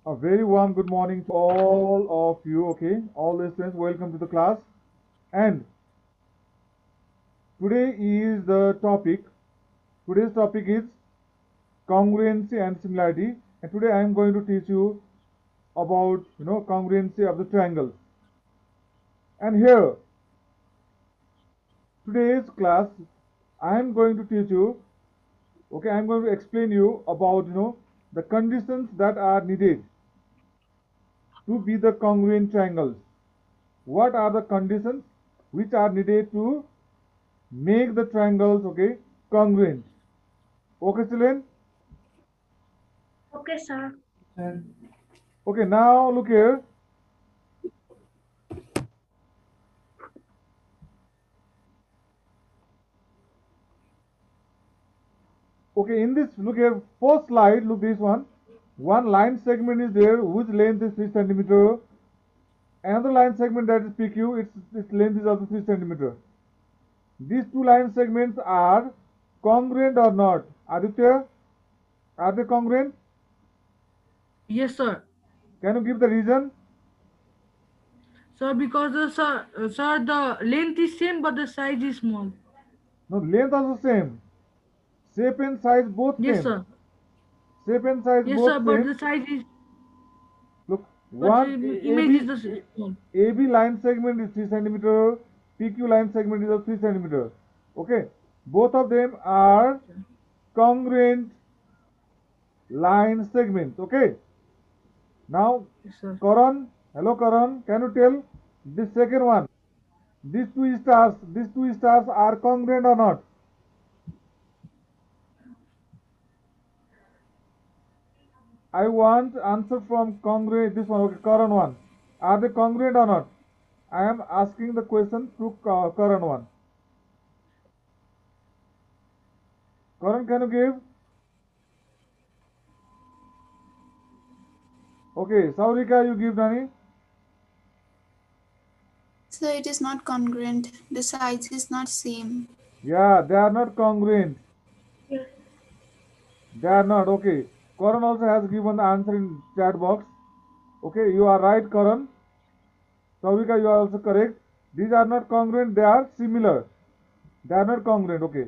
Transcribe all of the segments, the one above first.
A very warm good morning to all of you, okay? All the students, welcome to the class. And today is the topic. Today's topic is congruency and similarity. And today I am going to teach you about, congruency of the triangles. And here, today's class, I am going to teach you, okay, I am going to explain you about, the conditions that are needed to be the congruent triangles. What are the conditions which are needed to make the triangles, okay, congruent? Okay, children? Okay, sir. Okay, now look here. Okay, in this, look here, first slide, look this one. One line segment is there, whose length is 3 centimeter. Another line segment that is PQ, its length is also 3 centimeter. These two line segments are congruent or not? Aditya, are they congruent? Yes, sir. Can you give the reason? Sir, because the length is same but the size is small. No, length also same. Shape and size both Yes, same. sir. Shape and size Yes, sir. both But same. the size is Look, but one image is the small. AB line segment is 3 centimeter, PQ line segment is of 3 centimeter. Okay, both of them are congruent line segments. Okay, now Yes, sir. Karan, hello Karan, can you tell this second one? These two stars are congruent or not? I want answer from congruent. This one, okay, Karan one. Are they congruent or not? I am asking the question to Karan one. Karan, can you give? Okay, Saurika, you give Nani. So it is not congruent. The size is not same. Yeah, they are not congruent. Yes. They are not. Okay. Karan also has given the answer in chat box. Okay, you are right, Karan. Saurika, you are also correct. These are not congruent. They are similar. They are not congruent. Okay.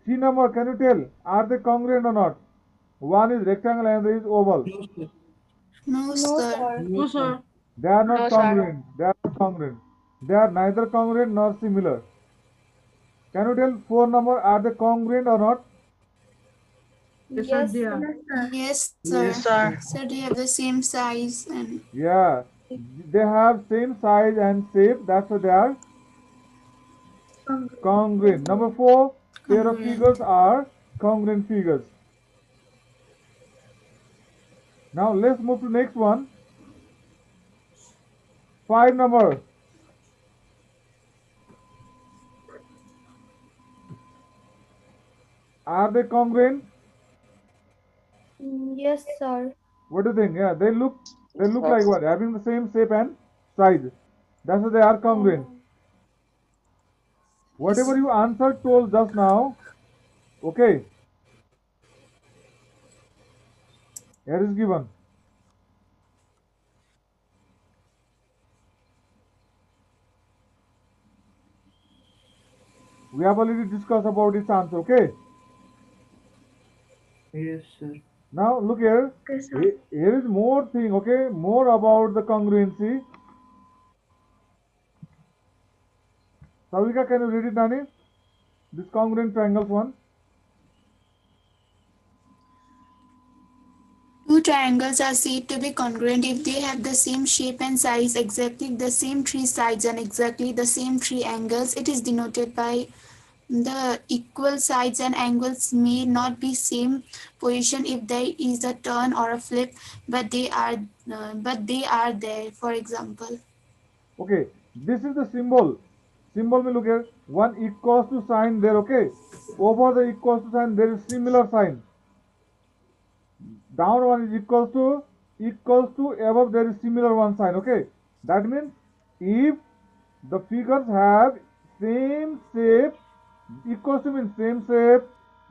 C number, can you tell? Are they congruent or not? One is rectangle and the other is oval. No, No, sir. sir. No, sir. They are not No, sir. congruent. They are not congruent. They are neither congruent nor similar. Can you tell four number, are they congruent or not? Yes, sir. Yes, They sir. are. Yes, sir. Yes, Yes, sir. sir. So they have the same size and Yeah. They have same size and shape. That's why they are congruent. Number four, pair of figures congruent. are congruent figures. Now let's move to next one. Five number. Are they congruent? Yes, sir. What do you think? Yeah, they look like Yes. what? Having the same shape and size. That's why they are congruent. Whatever Yes. you answered told just now, okay, here is given. We have already discussed about this answer, okay? Yes, sir. Now look here. Okay, sir. Here is more thing, okay? More about the congruency. Savika, can you read it, Nani? This congruent triangles one. Two triangles are said to be congruent if they have the same shape and size, exactly the same three sides and exactly the same three angles. It is denoted by the equal sides and angles may not be same position if there is a turn or a flip, but they are there. For example, Okay, this is the symbol. Symbol may look here. One equals to sign there, okay? Over the equals to sign, there is similar sign. Down one is equals to above there is similar one sign, okay? That means if the figures have same shape, equals to means same shape,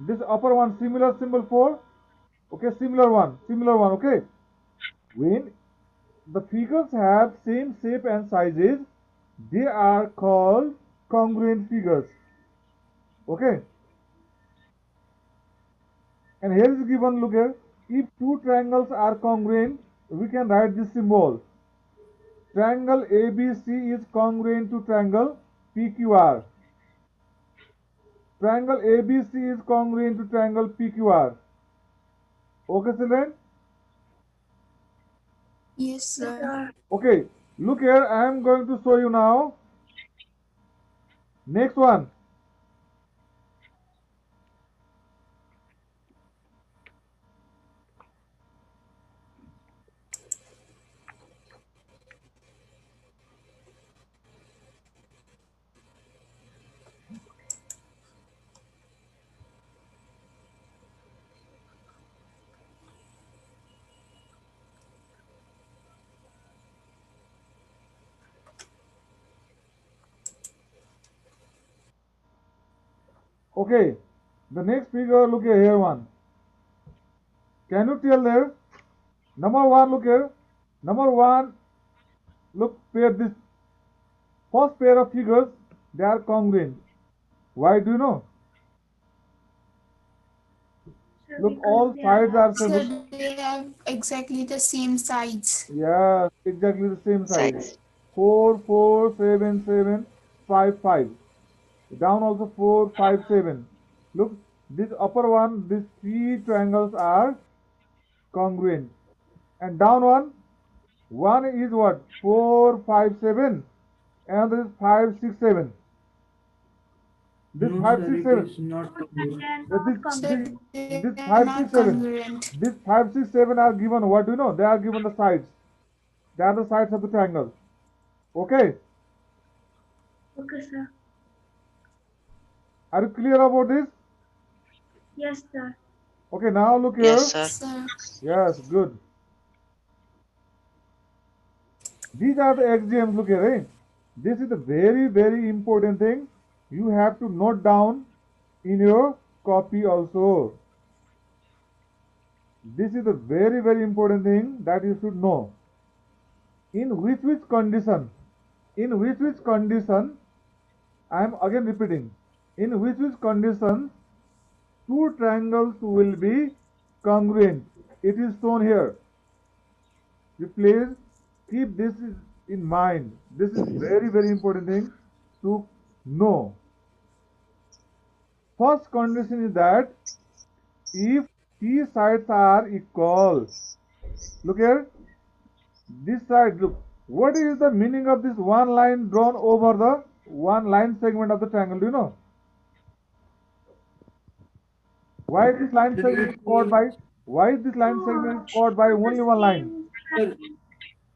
this upper one similar symbol for, okay, similar one, okay? When the figures have same shape and sizes, they are called congruent figures. Okay. And here is given, look here. If two triangles are congruent, we can write this symbol. Triangle ABC is congruent to triangle PQR. Triangle ABC is congruent to triangle PQR. Okay, children? Yes, sir. Okay, look here. I am going to show you now. Next one. Okay, the next figure, look here one. Can you tell there? Number one, look here. Number one, look, pair this first pair of figures, they are congruent. Why do you know? Look, all sides are Sir, look, they have exactly the same sides. yeah, exactly the same size. 4, 4, 7, 7, 5, 5. Down also 4, 5, 7. Look, this upper one, these three triangles are congruent. And down one is what? 4, 5, 7. And this is 5, 6, 7. This No, 5, sir, 6, it 7. is not congruent. Sir, This, they this are 5, 6, not 7. congruent. This 5, 6, 7 are given, what do you know? They are given the sides. They are the sides of the triangle. Okay? Okay, sir. Are you clear about this? Yes, sir. Okay, now look here. Yes, sir. Sir, Yes, good. These are the exams, look here, eh? This is a very, very important thing. You have to note down in your copy also. This is a very, very important thing that you should know. In which condition? In which condition? I am again repeating. In which condition two triangles will be congruent? It is shown here. You please keep this in mind. This is very, very important thing to know. First condition is that if t sides are equal. Look here. This side, look. What is the meaning of this one line drawn over the one line segment of the triangle? Do you know? Why this line Sir, segment is it caught means, by? Why this line segment is caught by only one line? sir,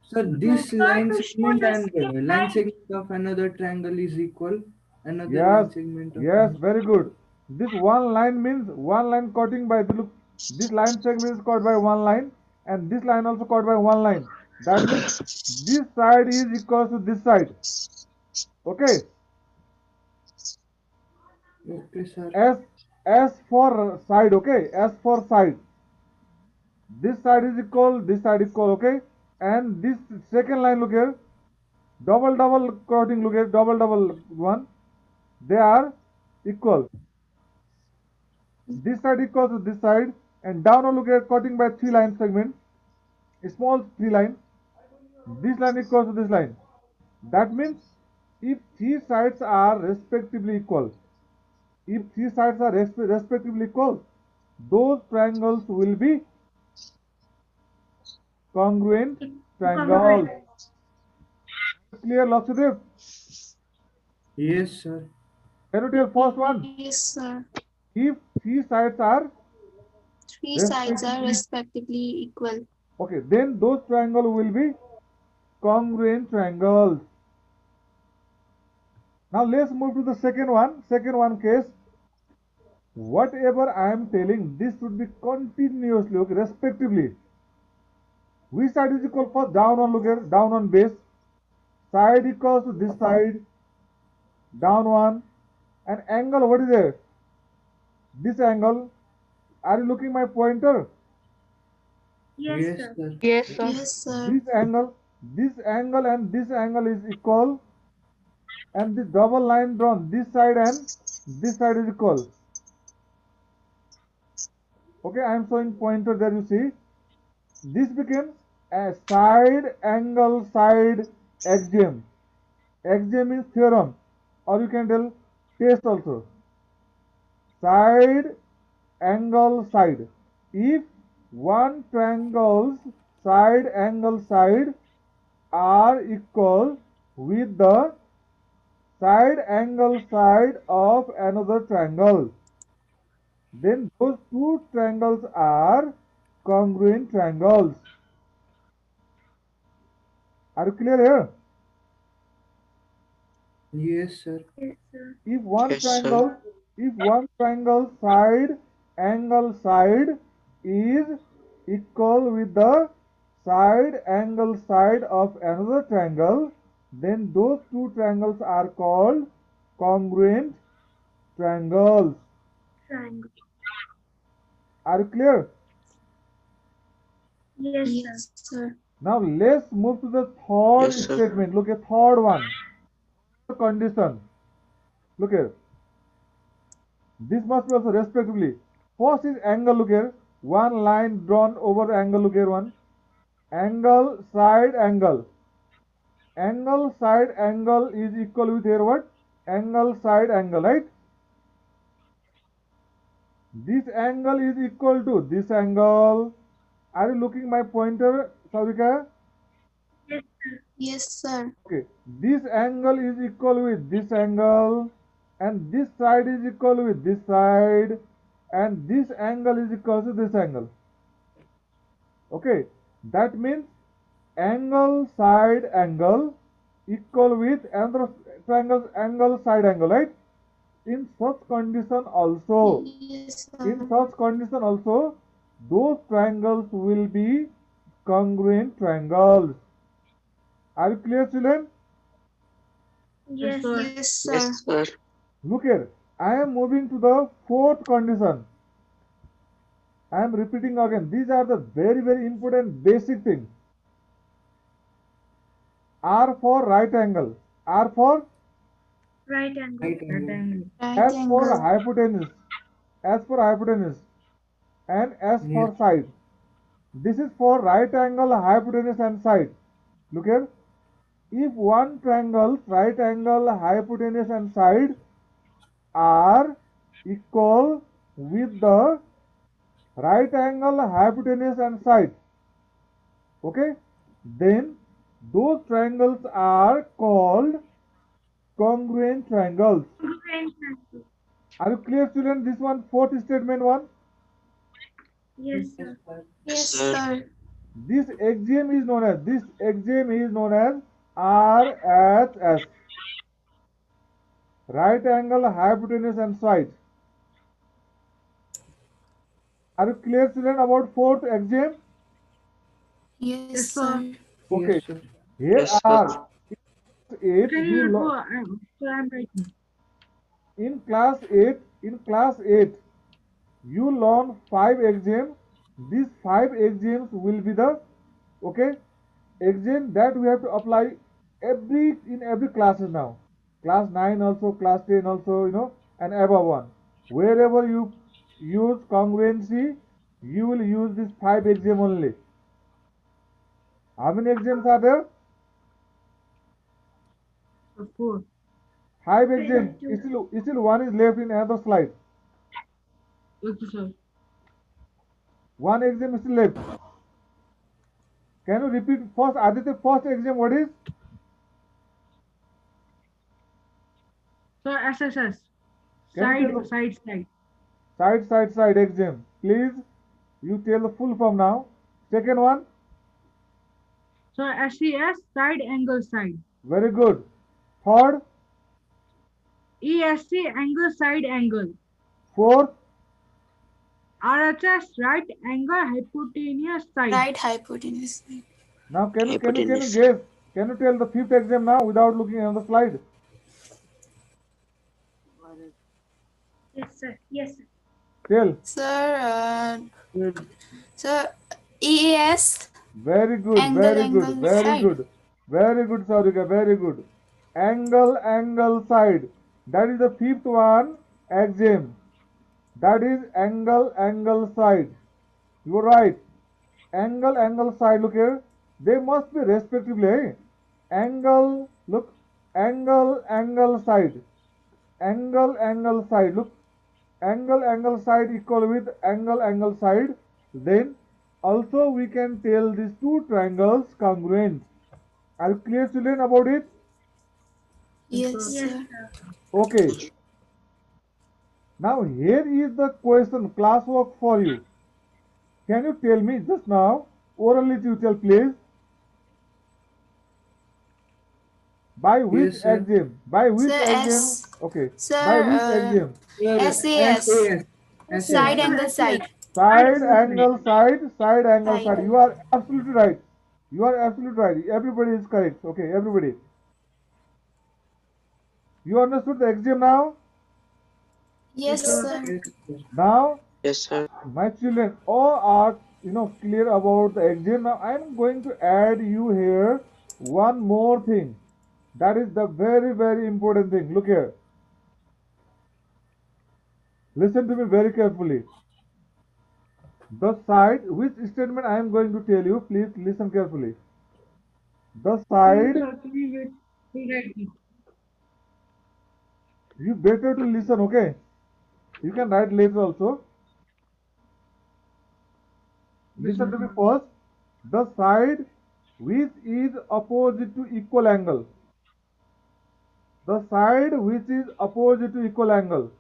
sir, this line segment and line segment of another triangle is equal. Another Yes, line segment of yes, very good. This one line means one line cutting by the look. This line segment is caught by one line, and this line also caught by one line. That means this side is equal to this side. Okay. okay, sir. S for side. Okay. S for side. This side is equal. This side equal. Okay. And this second line, look here. Double cutting. Look here. Double one. They are equal. This side equals to this side, and down look at cutting by three line segment, a small three line. This line equals to this line. That means if three sides are respectively equal, those triangles will be congruent triangles. Clear, Lakshadip? Yes, sir. Can you tell first one? yes, sir. If three sides are Three sides are respectively respectively equal. okay, then those triangles will be congruent triangles. Now let's move to the second one. Second one case. Whatever I am telling, this should be continuously, okay, respectively. Which side is equal first? Down on, look here, down on base. Side equals to this side, down one. And angle, what is there? This angle. Are you looking my pointer? Yes, Yes, sir. sir. Yes, sir. Yes, sir. This angle and this angle is equal, and this double line drawn this side and this side is equal. Okay, I am showing pointer there, you see. This becomes a side angle side axiom. Axiom means theorem, or you can tell test also. Side angle side. If one triangle's side angle side are equal with the side angle side of another triangle, then those two triangles are congruent triangles. Are you clear here? Yes, sir. Yes, sir. If one Yes, sir. triangle, if one triangle side angle side is equal with the side angle side of another triangle, then those two triangles are called congruent triangles. Triangle. Are you clear? Yes, sir. Yes, sir. Now let's move to the third Yes, sir. statement. Look at third one. Condition. Look here. This must be also respectively. First is angle, look here. One line drawn over the angle, look here one. Angle, side angle. Angle, side angle is equal with here what? Angle, side angle, right? This angle is equal to this angle. Are you looking my pointer, Saurika? Yes, sir. Yes, sir. Okay. This angle is equal with this angle, and this side is equal with this side, and this angle is equal to this angle. Okay, that means angle side angle equal with another triangle angle side angle, right? In such condition also, Yes, in sir. such condition also, those triangles will be congruent triangles. Are you clear, children? Yes, sir. sir. Yes, sir. Yes, sir. Look here, I am moving to the fourth condition. I am repeating again. These are the very important basic things. R for right angle. R for Right angle. Right angle. Rectangle. Right S for angle. hypotenuse. S for hypotenuse. And S Yes. for side. This is for right angle, hypotenuse and side. Look here. If one triangle, right angle, hypotenuse and side are equal with the right angle, hypotenuse and side, okay, then those triangles are called congruent triangles. Congruent triangle. Are you clear, children? This one, fourth statement one. Yes, sir. Yes, sir. sir. This axiom is known as RHS. Right angle, hypotenuse and side. Are you clear, children, about fourth axiom? Yes, Yes, sir. sir. Okay. Yes, sir. Here Yes, sir. are eight. Can you go? So I'm writing. In class 8, you learn 5 axioms. These 5 axioms will be the axiom that we have to apply in every classes now. Class 9 also, class 10 also, and above one. Wherever you use congruency, you will use this 5 axiom only. How many axioms are there? So 4. 5 axioms. Two. Still one is left in another slide. Okay, sir. One axiom is still left. Can you repeat first, Aditya, first axiom what is? So SSS. Can you tell Side, the- side. Side axiom. Please, you tell the full form now. Second one, So SES, side angle side. very good. Third, ESC, angle side angle. fourth, RHS, right angle hypotenuse side. Right hypotenuse. now can you Hypotenuse. guess? Can you tell the fifth axiom now without looking at the slide? Yes, sir. Yes, sir. Tell. Sir, sir, EAS. Very good, Angle, very good, angle, very side. good. Very good, Sarika, very good. Angle, angle, side. That is the fifth one, exam. That is angle, angle, side. You are right. Angle, angle, side, look here. They must be respectively. Eh? Angle, look. Angle, angle, side. Angle, angle, side. Look. Angle, angle, side equal with angle, angle, side. Then also we can tell these two triangles congruent. Are you clear, children, about it? Yes, Yes, sir. sir. Okay. Now here is the question, classwork for you. Can you tell me just now, orally tutor please, by which Yes, sir. exam? By which Sir, exam? Okay. By Sir, which exam? Sir, SAS. SAS. Side angle, side. Side angle side, side angle Side. side. You are absolutely right. You are absolutely right. Everybody is correct. Okay, everybody. You understood the exam now? Yes, Yes, sir. sir. Yes, sir. Now, Yes, sir. my children, all are clear about the exam. Now, I am going to add you here one more thing. That is the very, very important thing. Look here. Listen to me very carefully. The side, which statement I am going to tell you, please listen carefully. The side, you better to listen, okay? You can write later also. Listen to me first. The side which is opposite to equal angle. The side which is opposite to equal angle.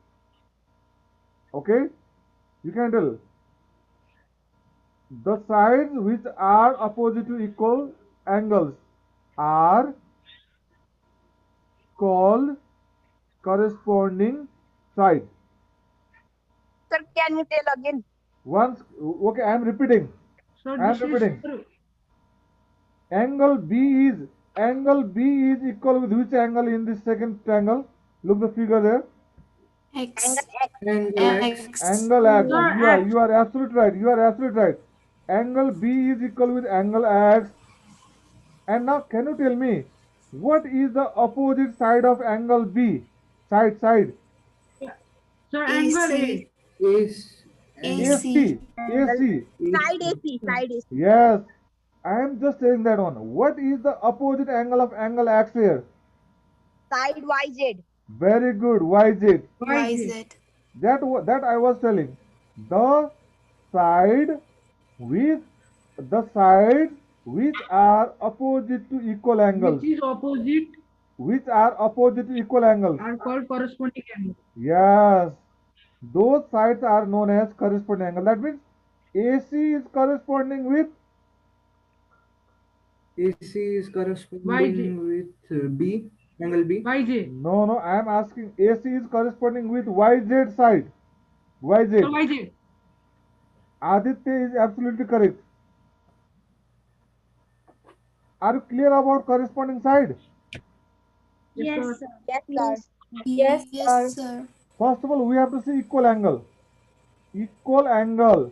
Okay? You can tell. The sides which are opposite to equal angles are called corresponding side. Sir, can you tell again? Once, okay, I am repeating. Sir, I am this is repeating. Angle B is equal with which angle in this second triangle? Look the figure there. X. Angle X. X. Angle X. Sir, You are absolutely right. You are absolutely right. Angle B is equal with angle X. And now can you tell me what is the opposite side of angle B? Side. Sir, angle AC. A. Is AC. AC. Side AC, side AC. Yes. I am just saying that one. What is the opposite angle of angle X here? Side YZ. Very good. YZ. YZ. That I was telling. The side with the sides which are opposite to equal angles. Which are opposite To equal angles. are called corresponding angle. Yes. Those sides are known as corresponding angle. That means AC is corresponding with AC is corresponding with B. Angle B. YJ. no. I am asking AC is corresponding with YZ side. YZ. So YJ. Aditya is absolutely correct. Are you clear about corresponding side? Yes, sir. sir. Yes, sir. Yes, sir. First of all, we have to see equal angle. Equal angle.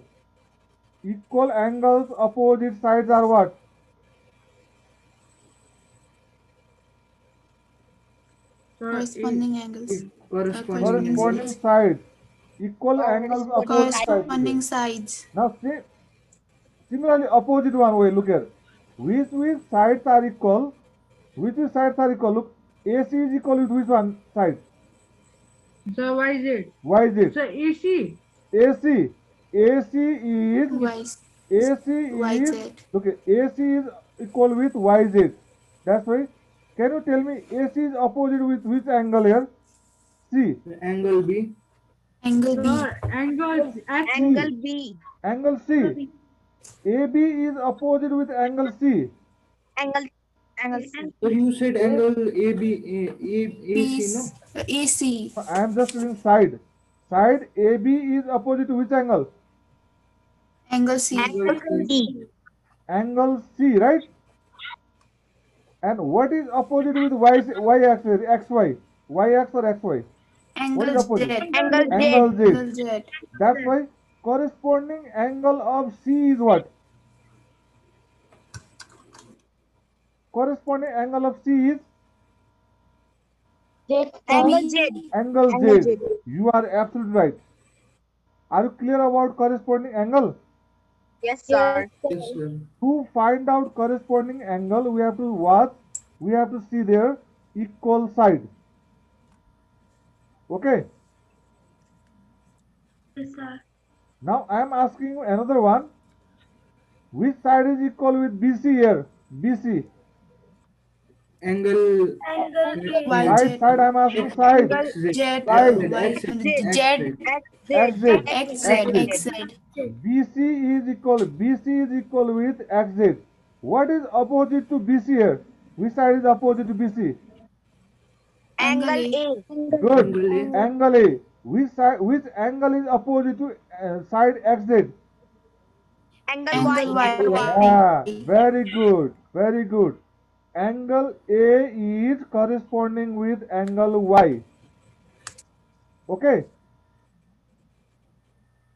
Equal angles opposite sides are what? Sir, Corresponding angles. Corresponding Corresponding sides. Equal angles opposite sides. Corresponding sides. Now see, similarly opposite one way, look here. Which sides are equal? Which sides are equal? Look, AC is equal with which one side? Sir, YZ. YZ. Sir, AC. AC. AC is YZ. look, AC is equal with YZ. That's why. Can you tell me AC is opposite with which angle here? C. Angle B. Angle B. Sir, angle X. Angle B. Angle C. AB is opposite with angle C. Angle C. So you said angle AC, no? AC. I am just telling side. Side AB is opposite to which angle? Angle C. Angle D. Angle C, right? And what is opposite with y axis? XY. Y axis or XY? What is Angle opposite? Z. Angle Z. Angle Z. Angle Z. That's why corresponding angle of C is what? corresponding angle of C is Angle Z. angle Angle Z. Z. You are absolutely right. Are you clear about corresponding angle? Yes, sir. Yes, sir. To find out corresponding angle, we have to watch, we have to see their equal side. Okay. Yes, sir. Now I am asking you another one. Which side is equal with BC here? BC. Angle Angle A. Y, Right Z, side, I am asking side. Angle XZ. Z, Side. Y, XZ. Z, XZ. X, Z, XZ. X, Z. BC is equal with XZ. What is opposite to BC here? Which side is opposite to BC? Angle Angle A. A. Good. Angle A. Angle A. Which angle is opposite to side XZ? Angle Y. Angle Y. Yeah, very good, very good. Angle A is corresponding with angle Y. Okay,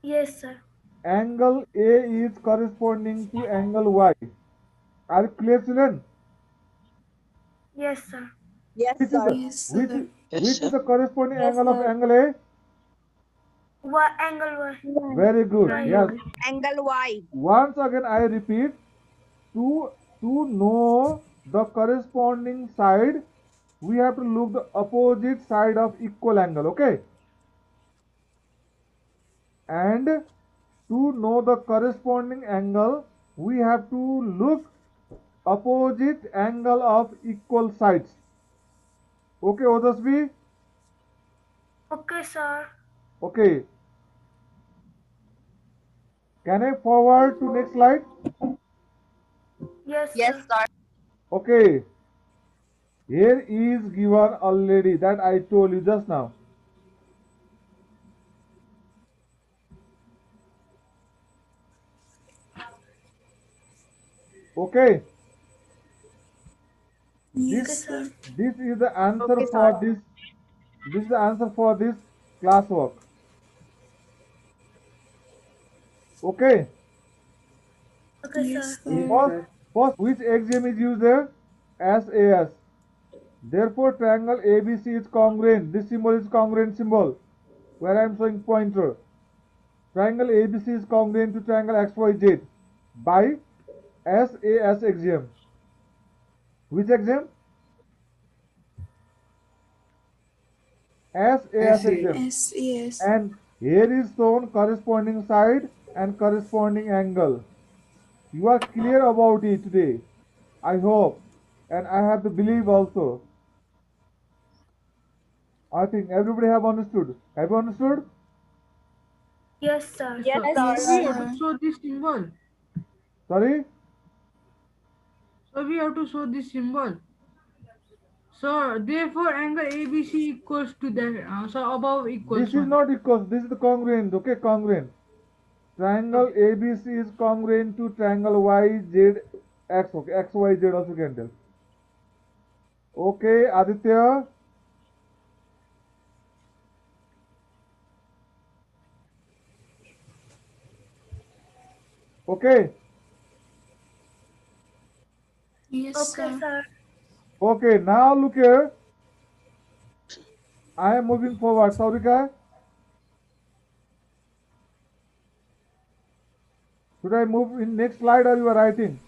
Yes, sir. angle A is corresponding to angle Y. Are you clear, children? Yes, sir. Yes, Which is sir. the Yes, which sir. is which is the corresponding Yes, angle of sir. angle A? Angle Y. Very good. Right. Yes. Angle Y. Once again, I repeat. To know the corresponding side, we have to look the opposite side of equal angle. Okay. And to know the corresponding angle, we have to look opposite angle of equal sides. Okay, Odasvi? Okay, sir. Okay. Can I forward to next slide? Yes, Yes, sir. sir. Okay. Here is given already that I told you just now. Okay. Yes, sir. This is the answer Okay, for sir. this. This is the answer for this classwork. Okay. Okay, Yes, sir. Yes, First, sir. first, which axiom is used there? SAS. Therefore, triangle ABC is congruent. This symbol is congruent symbol, where I am showing pointer. Triangle ABC is congruent to triangle XYZ by SAS axiom. Which axiom? SAS axiom. S, yes. And here is shown corresponding side and corresponding angle. You are clear about it today, I hope, and I have to believe also. I think everybody have understood. Have you understood? Yes, sir. Yes, Sir. sir. Yes, We have sir. to show this symbol. Sorry? So we have to show this symbol. So therefore angle ABC equals to that. So above equals This is 1. not equals, this is the congruent, okay, congruent. Triangle ABC is congruent to triangle YZX, okay, XYZ also can tell. Okay, Aditya? Okay, Yes, Okay, sir. sir. okay, now look here. I am moving forward, Saurika. Should I move in next slide or you are writing?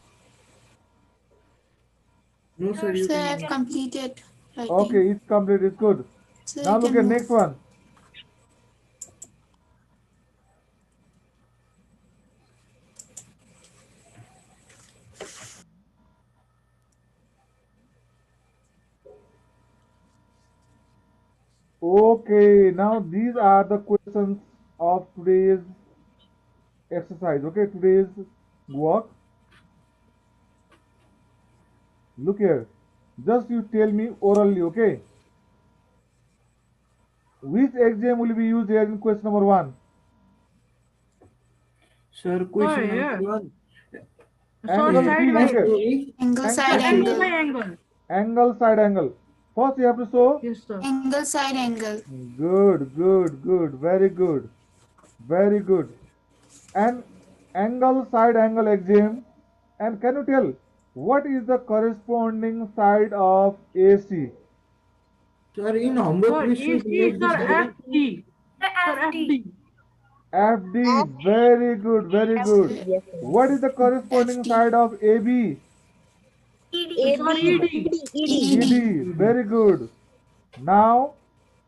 No, sir, you Sir, I've can. completed writing. Okay, it's complete, it's good. So Now you look can at move. next one. Okay, now these are the questions of today's exercise. Okay, today's work. Look here. Just you tell me orally, okay? Which axiom will be used here in question number 1? Sir, question yeah. number 1. So Angle side B, by look here. Angle, side, Angle angle by angle. angle. Angle, side angle. First you have to show. Yes, sir. Angle, side, angle. Good. Very good. Very good. And angle, side angle axiom. And can you tell What is the corresponding side of AC? Sir, in homework Sir, we should AC, make this sir, correct. FD. The Sir, FD. FD. FD. F Very good, very F good. yes sir. What is the corresponding FD. side of AB? ED. AD Sir, ED. ED. ED. ED. Very good. Now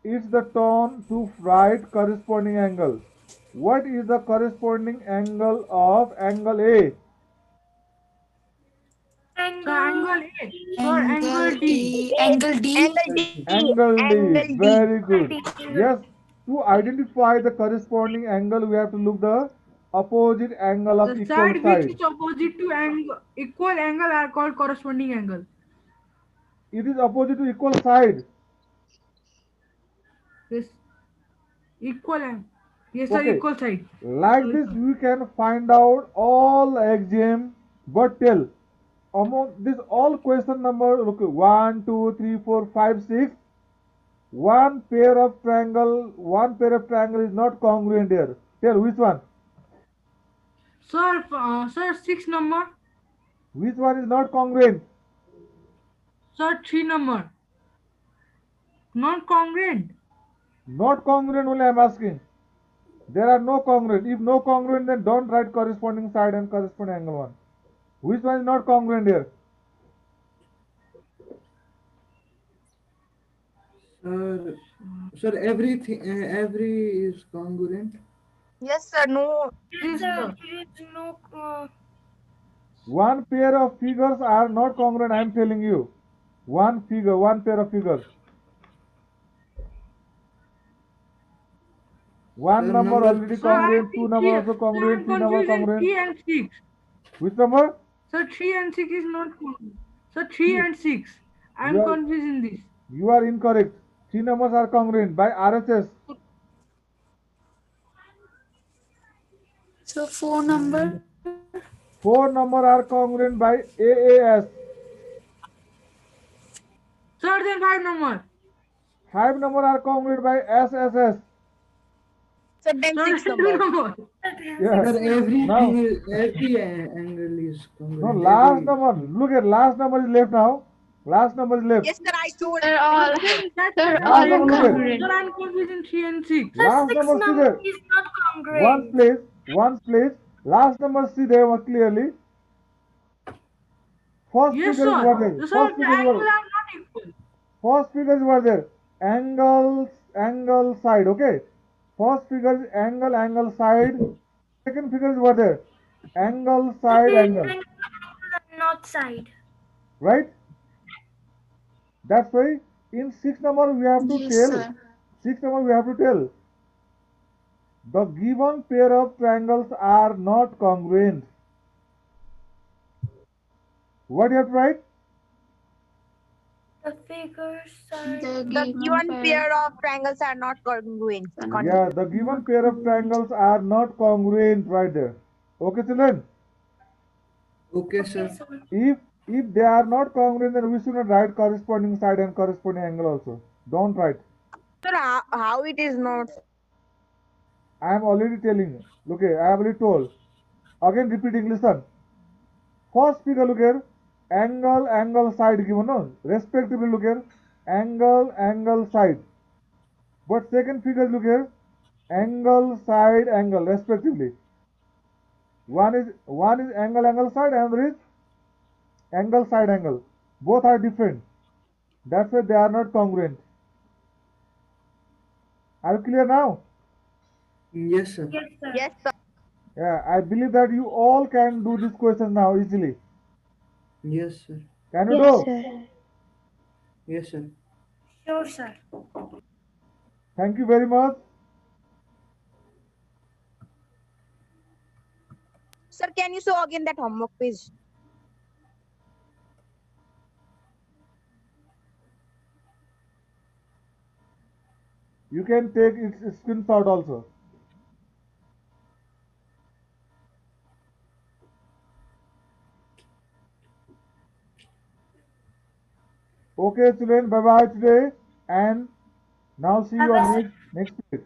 it's the turn to write corresponding angle. What is the corresponding angle of angle A? Sir, angle Angle A. Sir, Angle angle D. A. A Angle D. angle D Angle D. angle D. Very good. Yes. To identify the corresponding angle, we have to look the opposite angle of The equal side which side. is opposite to angle, equal angle are called corresponding angle. It is opposite to equal side. Yes, equal angle. Yes, sir, Okay. equal side. Like Sorry, this, sir. we can find out all axiom, but tell among this all question number, look, 1, 2, 3, 4, 5, 6. One pair of triangle is not congruent here. Tell which one? Sir, 6 number. Which one is not congruent? Sir, 3 number. Not congruent. Not congruent only I am asking. There are no congruent. If no congruent, then don't write corresponding side and corresponding angle one. Which one is not congruent here? Sir, sir, everything, every is congruent. Yes sir. No. Yes, Sir, sir. there is no. One pair of figures are not congruent, I am telling you. One pair of figures. One Sir, number number already Sir, I congruent, two think number here. also Sir, congruent, I'm three number confused in congruent. 3 and 6. Which number? Sir, 3 and 6 is not congruent. Sir, 3 and 6. You I'm are confused in this. you are incorrect. Three numbers are congruent by RHS. So 4 number. Four number are congruent by AAS. Sir, then 5 number. Five number are congruent by SSS. So then Sir, 6 then 2 number. number. Yes. Sir, everything Now, is, every angle is no, congruent. last Every, number. Look at last number is left now. Last number is left. Yes sir. I told. They're all That's they're what Last all I'm number, look at. confused. congruent. Sir, I'm confused in 3 and 6. The Last sixth number, see number there. is not One congruent. place. Last number, see there clearly. First Yes, figures sir. were there. Sir, First the figures angles were. are not equal. First figures were there. Angle, side. Okay. First figures, angle, side. Second figures were there. Angle, side, angle. Not side. Right? That's why in 6 number we have to Yes, tell. sir. 6 number we have to tell. The given pair of triangles are not congruent. What do you have to write? The figures are. The The given pair of triangles are not congruent. Yeah, the given pair of triangles are not congruent right there. Okay, children? okay, sir. If they are not congruent, then we should not write corresponding side and corresponding angle also. Don't write. Sir, how it is not? I am already telling you. Look here, I have already told. Again repeating, listen. First figure, look here. Angle, side given, no? Respectively, look here. Angle, side. But second figure, look here. Angle, side, angle, respectively. One is angle, side, another is angle, side, angle. Both are different. That's why they are not congruent. Are you clear now? Yes, sir. Yes, sir. Yes sir. Yeah, I believe that you all can do this question now easily. Yes, sir. Can you do? Yes, sir. Sure, sir. Thank you very much. Sir, can you show again that homework page? You can take its screenshot also. Okay, children, bye bye today, and now see you on next week.